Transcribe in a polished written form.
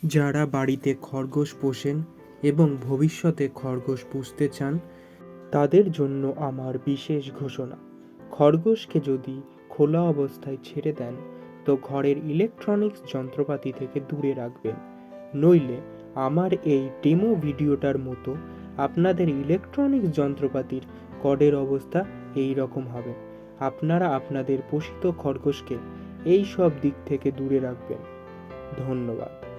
যারা বাড়িতে খরগোশ পোষেন এবং ভবিষ্যতে খরগোশ পুষতে চান তাদের জন্য আমার বিশেষ ঘোষণা। খরগোশকে যদি খোলা অবস্থায় ছেড়ে দেন তো ঘরের ইলেকট্রনিক্স যন্ত্রপাতি থেকে দূরে রাখবেন, নইলে আমার এই ডেমো ভিডিওটার মতো আপনাদের ইলেকট্রনিক্স যন্ত্রপাতির কর্ডের অবস্থা এই রকম হবে। আপনারা আপনাদের পোষিত খরগোশকে এই সব দিক থেকে দূরে রাখবেন। ধন্যবাদ।